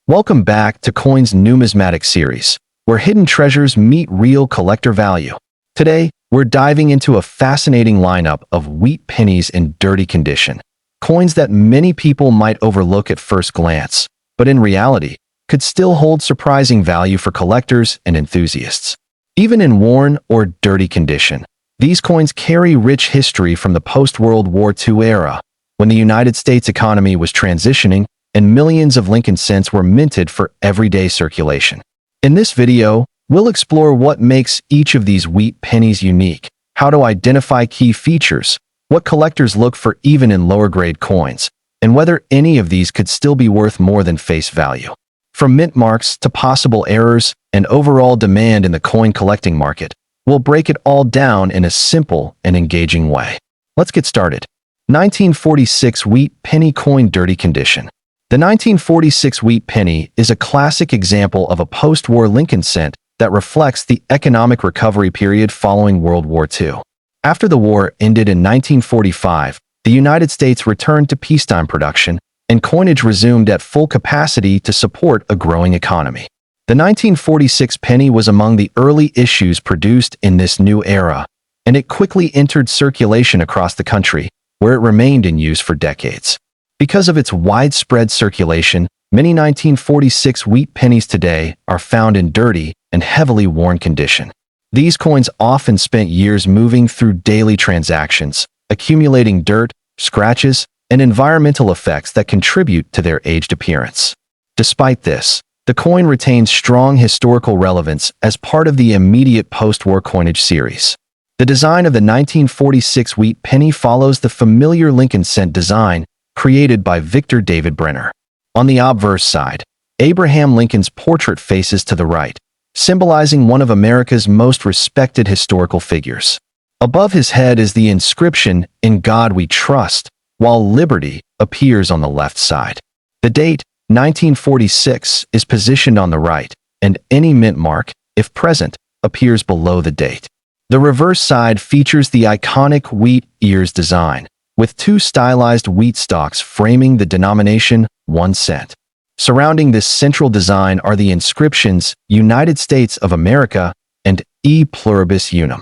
Welcome back to Coin's Numismatic series, where hidden treasures meet real collector value. Today, we're diving into a fascinating lineup of wheat pennies in dirty condition, coins that many people might overlook at first glance, but in reality, could still hold surprising value for collectors and enthusiasts. Even in worn or dirty condition, these coins carry rich history from the post-World War II era, when the United States economy was transitioning and millions of Lincoln cents were minted for everyday circulation. In this video, we'll explore what makes each of these wheat pennies unique, how to identify key features, what collectors look for even in lower-grade coins, and whether any of these could still be worth more than face value. From mint marks to possible errors and overall demand in the coin collecting market, we'll break it all down in a simple and engaging way. Let's get started. 1946 Wheat Penny Coin Dirty Condition. The 1946 wheat penny is a classic example of a post-war Lincoln cent that reflects the economic recovery period following World War II. After the war ended in 1945, the United States returned to peacetime production, and coinage resumed at full capacity to support a growing economy. The 1946 penny was among the early issues produced in this new era, and it quickly entered circulation across the country, where it remained in use for decades. Because of its widespread circulation, many 1946 wheat pennies today are found in dirty and heavily worn condition. These coins often spent years moving through daily transactions, accumulating dirt, scratches, and environmental effects that contribute to their aged appearance. Despite this, the coin retains strong historical relevance as part of the immediate post-war coinage series. The design of the 1946 wheat penny follows the familiar Lincoln cent design created by Victor David Brenner. On the obverse side, Abraham Lincoln's portrait faces to the right, symbolizing one of America's most respected historical figures. Above his head is the inscription, "In God We Trust," while Liberty appears on the left side. The date, 1946, is positioned on the right, and any mint mark, if present, appears below the date. The reverse side features the iconic wheat ears design, with two stylized wheat stalks framing the denomination 1 cent. Surrounding this central design are the inscriptions United States of America and E Pluribus Unum.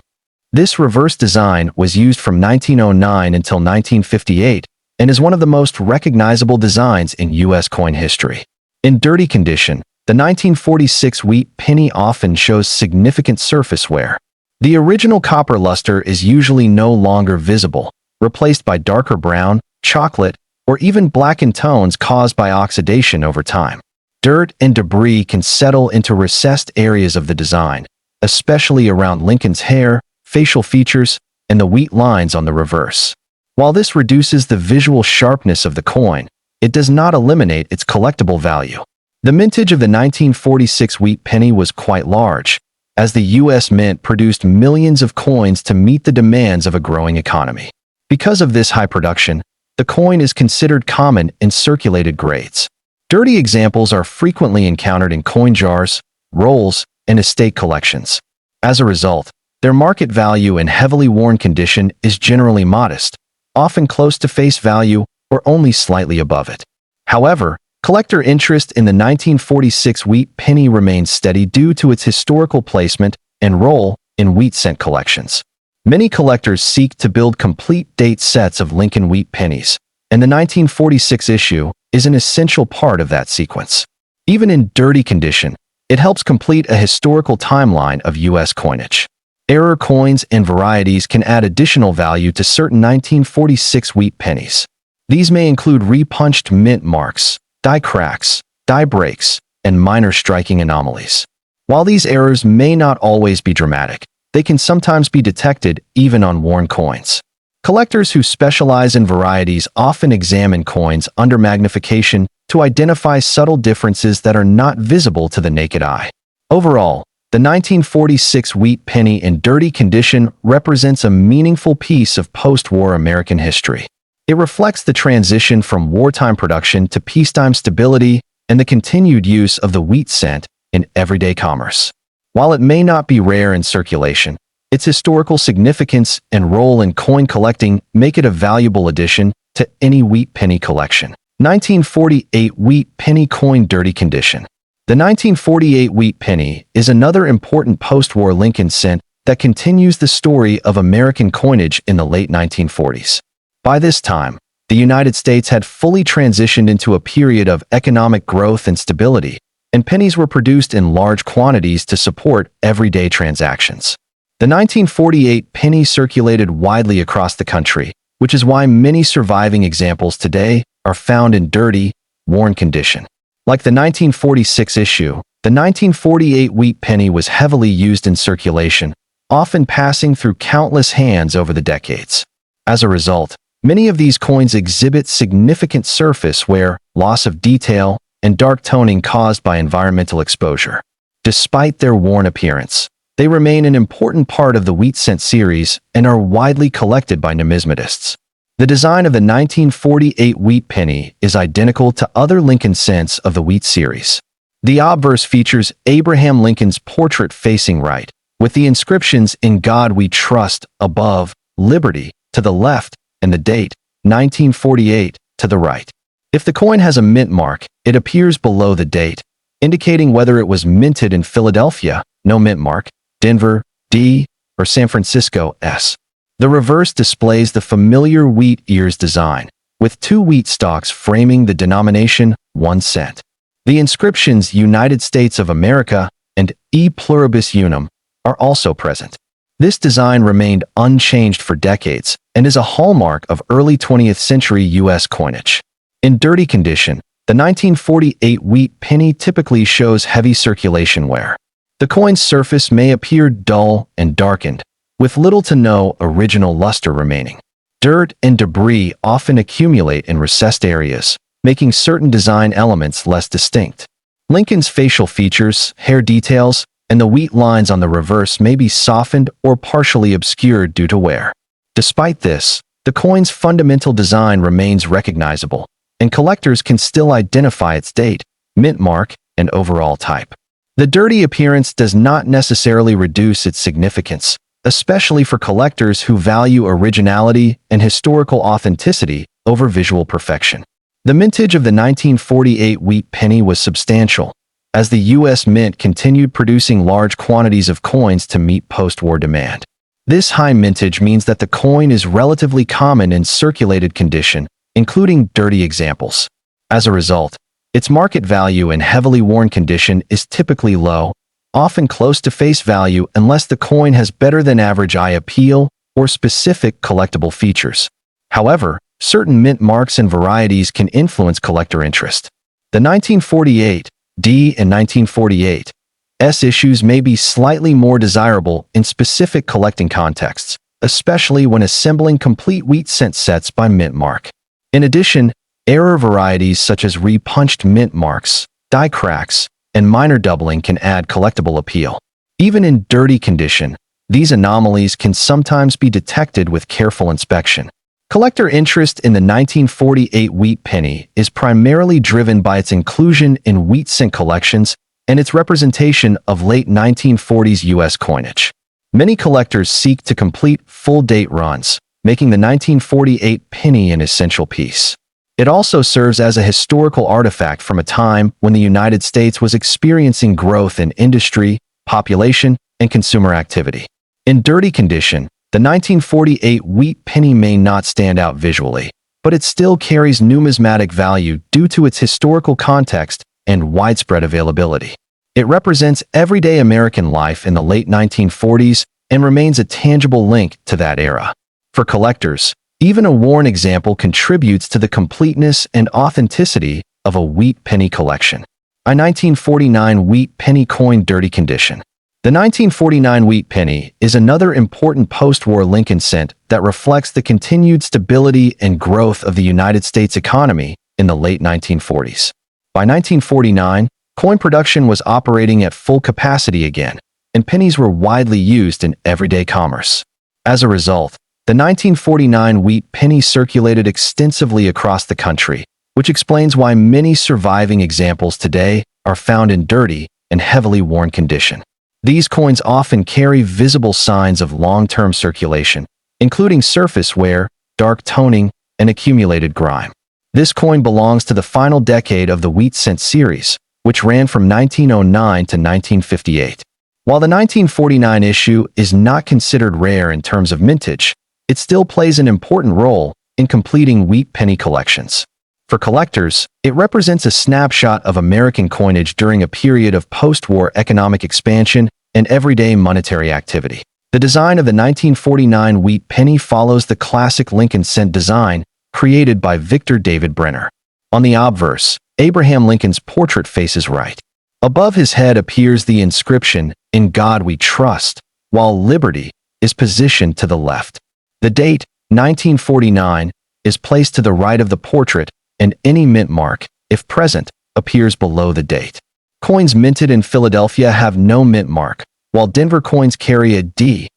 This reverse design was used from 1909 until 1958 and is one of the most recognizable designs in U.S. coin history. In dirty condition, the 1946 wheat penny often shows significant surface wear. The original copper luster is usually no longer visible, replaced by darker brown, chocolate, or even blackened tones caused by oxidation over time. Dirt and debris can settle into recessed areas of the design, especially around Lincoln's hair, facial features, and the wheat lines on the reverse. While this reduces the visual sharpness of the coin, it does not eliminate its collectible value. The mintage of the 1946 wheat penny was quite large, as the U.S. Mint produced millions of coins to meet the demands of a growing economy. Because of this high production, the coin is considered common in circulated grades. Dirty examples are frequently encountered in coin jars, rolls, and estate collections. As a result, their market value in heavily worn condition is generally modest, often close to face value or only slightly above it. However, collector interest in the 1946 wheat penny remains steady due to its historical placement and role in wheat cent collections. Many collectors seek to build complete date sets of Lincoln wheat pennies, and the 1946 issue is an essential part of that sequence. Even in dirty condition, it helps complete a historical timeline of U.S. coinage. Error coins and varieties can add additional value to certain 1946 wheat pennies. These may include repunched mint marks, die cracks, die breaks, and minor striking anomalies. While these errors may not always be dramatic, they can sometimes be detected even on worn coins. Collectors who specialize in varieties often examine coins under magnification to identify subtle differences that are not visible to the naked eye. Overall, the 1946 wheat penny in dirty condition represents a meaningful piece of post-war American history. It reflects the transition from wartime production to peacetime stability and the continued use of the wheat cent in everyday commerce. While it may not be rare in circulation, its historical significance and role in coin collecting make it a valuable addition to any wheat penny collection. 1948 wheat penny coin dirty condition. The 1948 wheat penny is another important post-war Lincoln cent that continues the story of American coinage in the late 1940s. By this time, the United States had fully transitioned into a period of economic growth and stability, and pennies were produced in large quantities to support everyday transactions. The 1948 penny circulated widely across the country, which is why many surviving examples today are found in dirty, worn condition. Like the 1946 issue, the 1948 wheat penny was heavily used in circulation, often passing through countless hands over the decades. As a result, many of these coins exhibit significant surface wear, loss of detail, and dark toning caused by environmental exposure. Despite their worn appearance, they remain an important part of the wheat cent series and are widely collected by numismatists. The design of the 1948 wheat penny is identical to other Lincoln cents of the wheat series. The obverse features Abraham Lincoln's portrait facing right, with the inscriptions "In God We Trust" above, "Liberty" to the left, and the date, 1948, to the right. If the coin has a mint mark, it appears below the date, indicating whether it was minted in Philadelphia, no mint mark, Denver, D, or San Francisco, S. The reverse displays the familiar wheat ears design, with two wheat stalks framing the denomination 1 cent. The inscriptions "United States of America" and "E Pluribus Unum" are also present. This design remained unchanged for decades and is a hallmark of early 20th century U.S. coinage. In dirty condition, the 1948 wheat penny typically shows heavy circulation wear. The coin's surface may appear dull and darkened, with little to no original luster remaining. Dirt and debris often accumulate in recessed areas, making certain design elements less distinct. Lincoln's facial features, hair details, and the wheat lines on the reverse may be softened or partially obscured due to wear. Despite this, the coin's fundamental design remains recognizable, and collectors can still identify its date, mint mark, and overall type. The dirty appearance does not necessarily reduce its significance, especially for collectors who value originality and historical authenticity over visual perfection. The mintage of the 1948 wheat penny was substantial, as the U.S. Mint continued producing large quantities of coins to meet post-war demand. This high mintage means that the coin is relatively common in circulated condition, including dirty examples. As a result, its market value in heavily worn condition is typically low, often close to face value unless the coin has better than average eye appeal or specific collectible features. However, certain mint marks and varieties can influence collector interest. The 1948 D and 1948 S issues may be slightly more desirable in specific collecting contexts, especially when assembling complete wheat cent sets by mint mark. In addition, error varieties such as repunched mint marks, die cracks, and minor doubling can add collectible appeal. Even in dirty condition, these anomalies can sometimes be detected with careful inspection. Collector interest in the 1948 wheat penny is primarily driven by its inclusion in wheat cent collections and its representation of late 1940s U.S. coinage. Many collectors seek to complete full-date runs, making the 1948 penny an essential piece. It also serves as a historical artifact from a time when the United States was experiencing growth in industry, population, and consumer activity. In dirty condition, the 1948 wheat penny may not stand out visually, but it still carries numismatic value due to its historical context and widespread availability. It represents everyday American life in the late 1940s and remains a tangible link to that era. For collectors, even a worn example contributes to the completeness and authenticity of a wheat penny collection. A 1949 wheat penny coin dirty condition. The 1949 wheat penny is another important post-war Lincoln cent that reflects the continued stability and growth of the United States economy in the late 1940s. By 1949, coin production was operating at full capacity again, and pennies were widely used in everyday commerce. As a result, the 1949 wheat penny circulated extensively across the country, which explains why many surviving examples today are found in dirty and heavily worn condition. These coins often carry visible signs of long-term circulation, including surface wear, dark toning, and accumulated grime. This coin belongs to the final decade of the wheat cent series, which ran from 1909 to 1958. While the 1949 issue is not considered rare in terms of mintage, it still plays an important role in completing wheat penny collections. For collectors, it represents a snapshot of American coinage during a period of post-war economic expansion and everyday monetary activity. The design of the 1949 wheat penny follows the classic Lincoln cent design created by Victor David Brenner. On the obverse, Abraham Lincoln's portrait faces right. Above his head appears the inscription, "In God We Trust," while Liberty is positioned to the left. The date, 1949, is placed to the right of the portrait, and any mint mark, if present, appears below the date. Coins minted in Philadelphia have no mint mark, while Denver coins carry a D,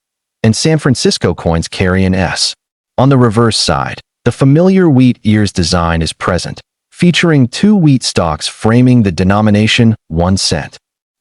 and San Francisco coins carry an S. On the reverse side, the familiar wheat ears design is present, featuring two wheat stalks framing the denomination 1 cent.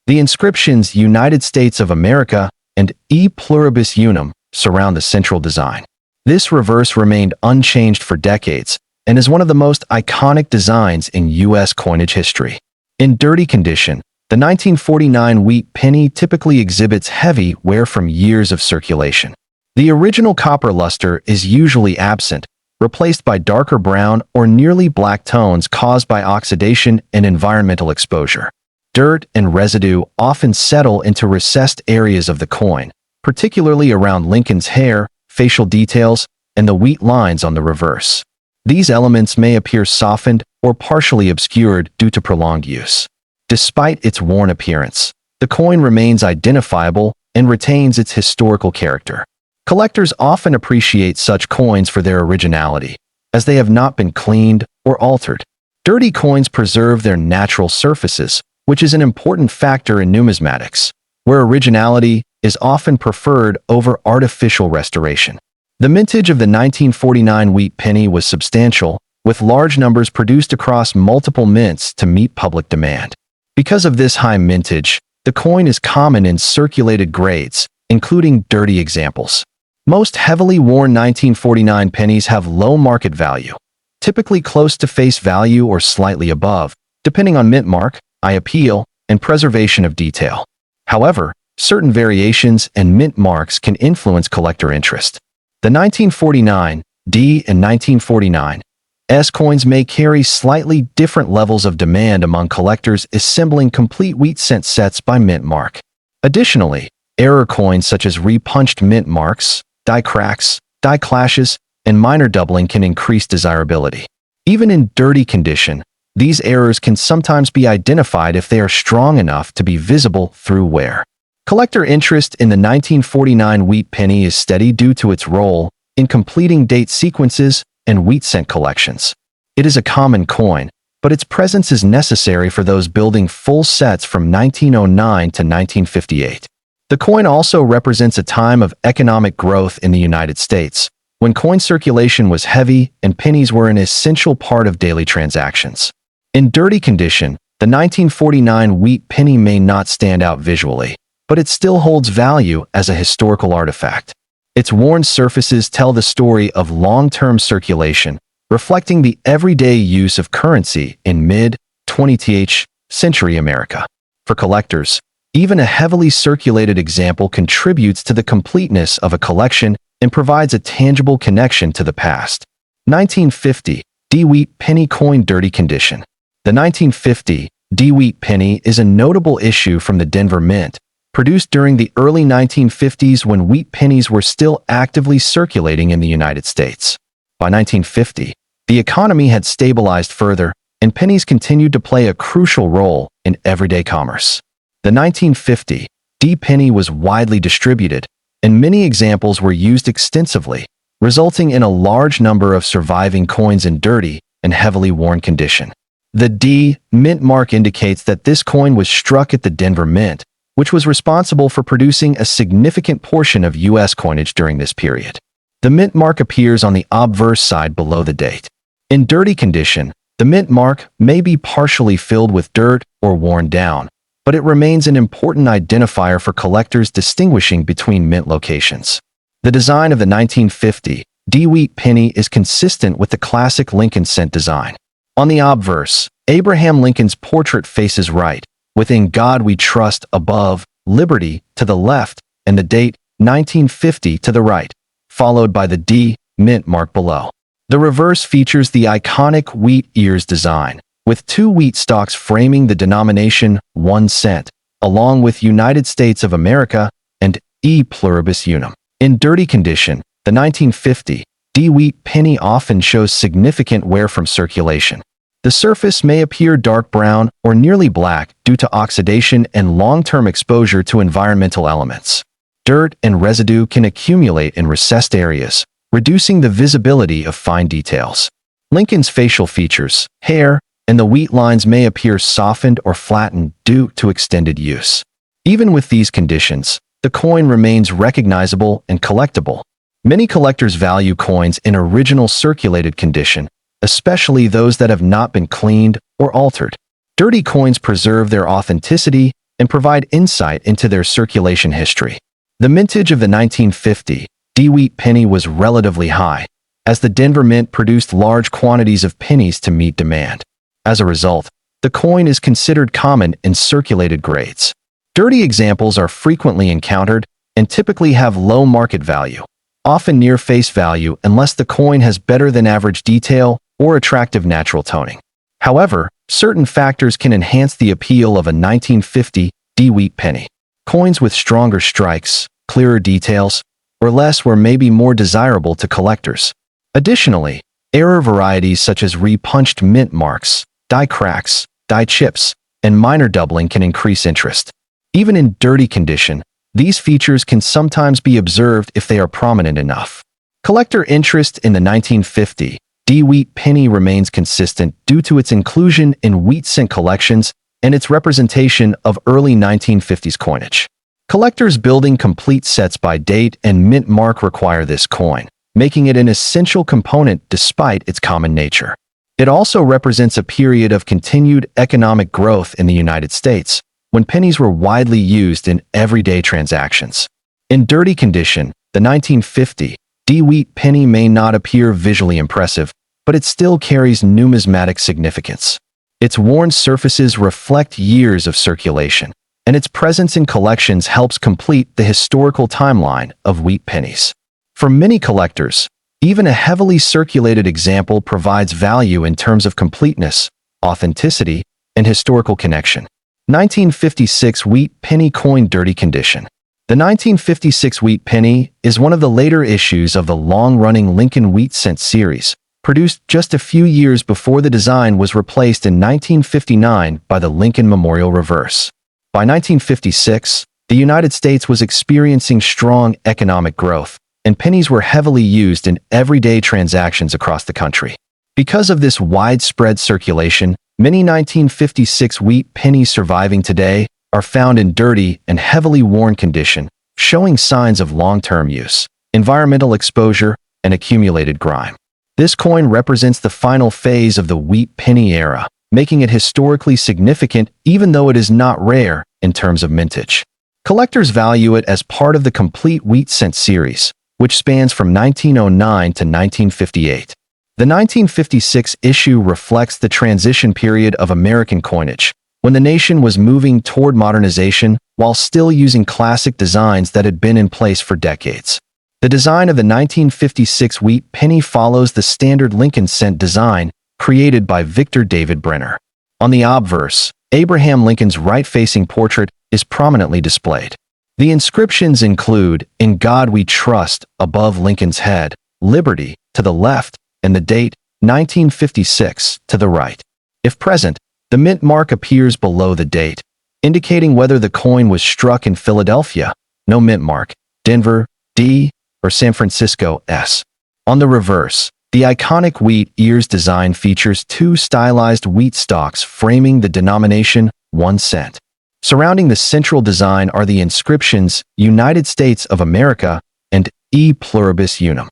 The inscriptions United States of America and E Pluribus Unum surround the central design. This reverse remained unchanged for decades and is one of the most iconic designs in U.S. coinage history. In dirty condition, the 1949 wheat penny typically exhibits heavy wear from years of circulation. The original copper luster is usually absent, replaced by darker brown or nearly black tones caused by oxidation and environmental exposure. Dirt and residue often settle into recessed areas of the coin, particularly around Lincoln's hair, facial details, and the wheat lines on the reverse. These elements may appear softened or partially obscured due to prolonged use. Despite its worn appearance, the coin remains identifiable and retains its historical character. Collectors often appreciate such coins for their originality, as they have not been cleaned or altered. Dirty coins preserve their natural surfaces, which is an important factor in numismatics, where originality is often preferred over artificial restoration. The mintage of the 1949 wheat penny was substantial, with large numbers produced across multiple mints to meet public demand. Because of this high mintage, the coin is common in circulated grades, including dirty examples. Most heavily worn 1949 pennies have low market value, typically close to face value or slightly above, depending on mint mark, eye appeal, and preservation of detail. However, certain variations and mint marks can influence collector interest. The 1949 D and 1949 S coins may carry slightly different levels of demand among collectors assembling complete wheat cent sets by mint mark. Additionally, error coins such as repunched mint marks, die cracks, die clashes, and minor doubling can increase desirability. Even in dirty condition, these errors can sometimes be identified if they are strong enough to be visible through wear. Collector interest in the 1949 wheat penny is steady due to its role in completing date sequences and wheat cent collections. It is a common coin, but its presence is necessary for those building full sets from 1909 to 1958. The coin also represents a time of economic growth in the United States, when coin circulation was heavy and pennies were an essential part of daily transactions. In dirty condition, the 1949 wheat penny may not stand out visually, but it still holds value as a historical artifact. Its worn surfaces tell the story of long-term circulation, reflecting the everyday use of currency in mid-20th century America. For collectors, even a heavily circulated example contributes to the completeness of a collection and provides a tangible connection to the past. 1950 D wheat penny coin dirty condition. The 1950 D wheat penny is a notable issue from the Denver Mint, produced during the early 1950s when wheat pennies were still actively circulating in the United States. By 1950, the economy had stabilized further, and pennies continued to play a crucial role in everyday commerce. The 1950 D penny was widely distributed, and many examples were used extensively, resulting in a large number of surviving coins in dirty and heavily worn condition. The D mint mark indicates that this coin was struck at the Denver Mint, which was responsible for producing a significant portion of U.S. coinage during this period. The mint mark appears on the obverse side below the date. In dirty condition, the mint mark may be partially filled with dirt or worn down, but it remains an important identifier for collectors distinguishing between mint locations. The design of the 1950 D wheat penny is consistent with the classic Lincoln cent design. On the obverse, Abraham Lincoln's portrait faces right, with "In God We Trust" above, "Liberty" to the left, and the date 1950 to the right, followed by the D mint mark below. The reverse features the iconic wheat ears design, with two wheat stalks framing the denomination 1 cent, along with United States of America and E pluribus unum. In dirty condition, the 1950 D wheat penny often shows significant wear from circulation. The surface may appear dark brown or nearly black due to oxidation and long-term exposure to environmental elements. Dirt and residue can accumulate in recessed areas, reducing the visibility of fine details. Lincoln's facial features, hair, and the wheat lines may appear softened or flattened due to extended use. Even with these conditions, the coin remains recognizable and collectible. Many collectors value coins in original circulated condition, especially those that have not been cleaned or altered. Dirty coins preserve their authenticity and provide insight into their circulation history. The mintage of the 1950 D wheat penny was relatively high, as the Denver Mint produced large quantities of pennies to meet demand. As a result, the coin is considered common in circulated grades. Dirty examples are frequently encountered and typically have low market value, often near face value unless the coin has better than average detail or attractive natural toning. However, certain factors can enhance the appeal of a 1950 D wheat penny. Coins with stronger strikes, clearer details, or less wear may be more desirable to collectors. Additionally, error varieties such as repunched mint marks, die cracks, die chips, and minor doubling can increase interest. Even in dirty condition, these features can sometimes be observed if they are prominent enough. Collector interest in the 1950 D wheat penny remains consistent due to its inclusion in wheat cent collections and its representation of early 1950s coinage. Collectors building complete sets by date and mint mark require this coin, making it an essential component despite its common nature. It also represents a period of continued economic growth in the United States, when pennies were widely used in everyday transactions. In dirty condition, the 1950 D wheat penny may not appear visually impressive, but it still carries numismatic significance. Its worn surfaces reflect years of circulation, and its presence in collections helps complete the historical timeline of wheat pennies. For many collectors, even a heavily circulated example provides value in terms of completeness, authenticity, and historical connection. 1956 wheat penny coin dirty condition. The 1956 wheat penny is one of the later issues of the long-running Lincoln wheat cent series, produced just a few years before the design was replaced in 1959 by the Lincoln Memorial Reverse. By 1956, the United States was experiencing strong economic growth, and pennies were heavily used in everyday transactions across the country. Because of this widespread circulation, many 1956 wheat pennies surviving today are found in dirty and heavily worn condition, showing signs of long-term use, environmental exposure, and accumulated grime. This coin represents the final phase of the wheat penny era, making it historically significant even though it is not rare in terms of mintage. Collectors value it as part of the complete wheat cent series, which spans from 1909 to 1958. The 1956 issue reflects the transition period of American coinage, when the nation was moving toward modernization while still using classic designs that had been in place for decades. The design of the 1956 wheat penny follows the standard Lincoln cent design created by Victor David Brenner. On the obverse, Abraham Lincoln's right-facing portrait is prominently displayed. The inscriptions include "In God We Trust" above Lincoln's head, "Liberty" to the left, and the date 1956 to the right. If present, the mint mark appears below the date, indicating whether the coin was struck in Philadelphia, no mint mark, Denver, D, or San Francisco, S. On the reverse, the iconic wheat ears design features two stylized wheat stalks framing the denomination 1 cent. Surrounding the central design are the inscriptions "United States of America" and "E pluribus unum."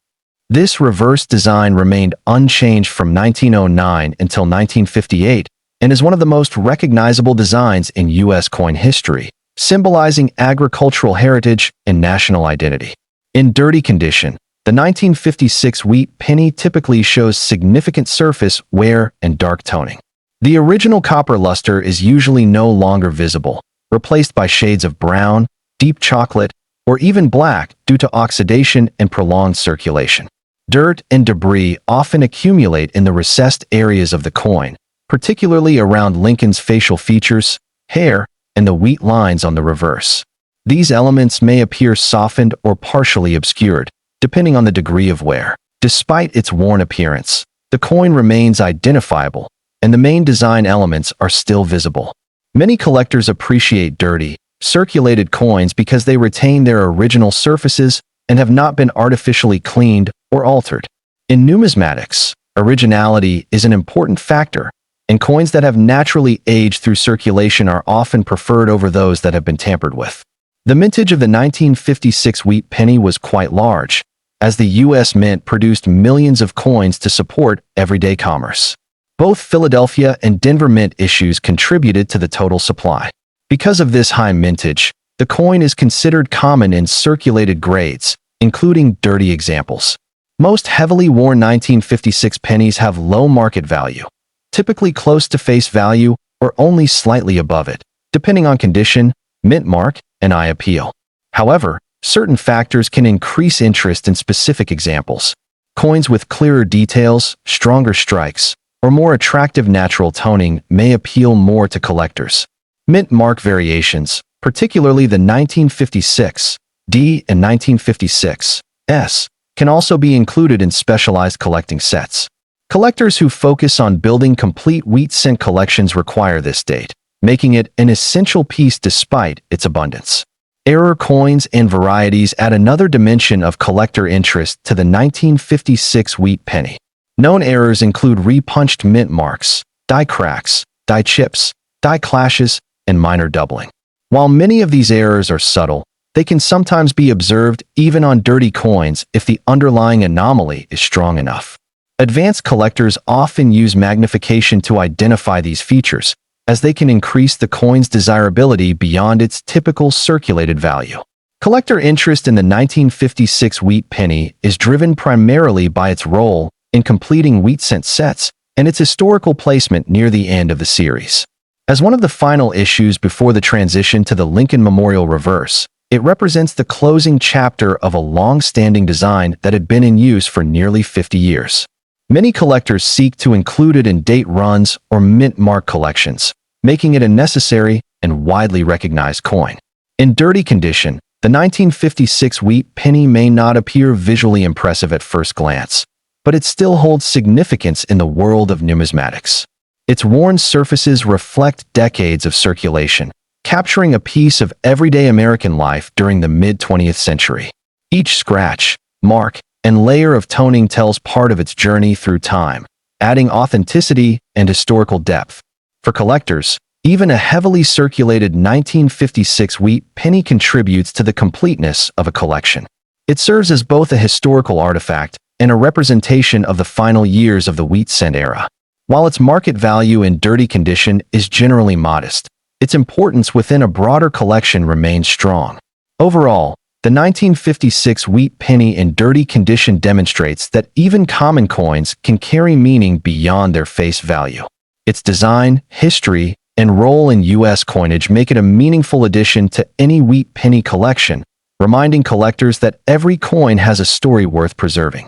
This reverse design remained unchanged from 1909 until 1958, and is one of the most recognizable designs in U.S. coin history, symbolizing agricultural heritage and national identity. In dirty condition, The 1956 wheat penny typically shows significant surface wear and dark toning. The original copper luster is usually no longer visible, replaced by shades of brown, deep chocolate, or even black due to oxidation and prolonged circulation. Dirt and debris often accumulate in the recessed areas of the coin, particularly around Lincoln's facial features, hair, and the wheat lines on the reverse. These elements may appear softened or partially obscured, depending on the degree of wear. Despite its worn appearance, the coin remains identifiable, and the main design elements are still visible. Many collectors appreciate dirty, circulated coins because they retain their original surfaces and have not been artificially cleaned or altered. In numismatics, originality is an important factor, and coins that have naturally aged through circulation are often preferred over those that have been tampered with. The mintage of the 1956 wheat penny was quite large, as the U.S. Mint produced millions of coins to support everyday commerce. Both Philadelphia and Denver Mint issues contributed to the total supply. Because of this high mintage, the coin is considered common in circulated grades, including dirty examples. Most heavily worn 1956 pennies have low market value, typically close to face value or only slightly above it, depending on condition, mint mark, and eye appeal. However, certain factors can increase interest in specific examples. Coins with clearer details, stronger strikes, or more attractive natural toning may appeal more to collectors. Mint mark variations, particularly the 1956 D and 1956 S, can also be included in specialized collecting sets. Collectors who focus on building complete wheat cent collections require this date, making it an essential piece despite its abundance. Error coins and varieties add another dimension of collector interest to the 1956 wheat penny. Known errors include repunched mint marks, die cracks, die chips, die clashes, and minor doubling. While many of these errors are subtle, they can sometimes be observed even on dirty coins if the underlying anomaly is strong enough. Advanced collectors often use magnification to identify these features, as they can increase the coin's desirability beyond its typical circulated value. Collector interest in the 1956 wheat penny is driven primarily by its role in completing wheat cent sets and its historical placement near the end of the series. As one of the final issues before the transition to the Lincoln Memorial Reverse, it represents the closing chapter of a long-standing design that had been in use for nearly 50 years. Many collectors seek to include it in date runs or mint mark collections, making it a necessary and widely recognized coin. In dirty condition, the 1956 wheat penny may not appear visually impressive at first glance, but it still holds significance in the world of numismatics. Its worn surfaces reflect decades of circulation, capturing a piece of everyday American life during the mid-20th century. Each scratch, mark, and layer of toning tells part of its journey through time, adding authenticity and historical depth. For collectors, even a heavily circulated 1956 wheat penny contributes to the completeness of a collection. It serves as both a historical artifact and a representation of the final years of the wheat cent era. While its market value in dirty condition is generally modest, its importance within a broader collection remains strong. Overall, the 1956 wheat penny in dirty condition demonstrates that even common coins can carry meaning beyond their face value. Its design, history, and role in U.S. coinage make it a meaningful addition to any wheat penny collection, reminding collectors that every coin has a story worth preserving.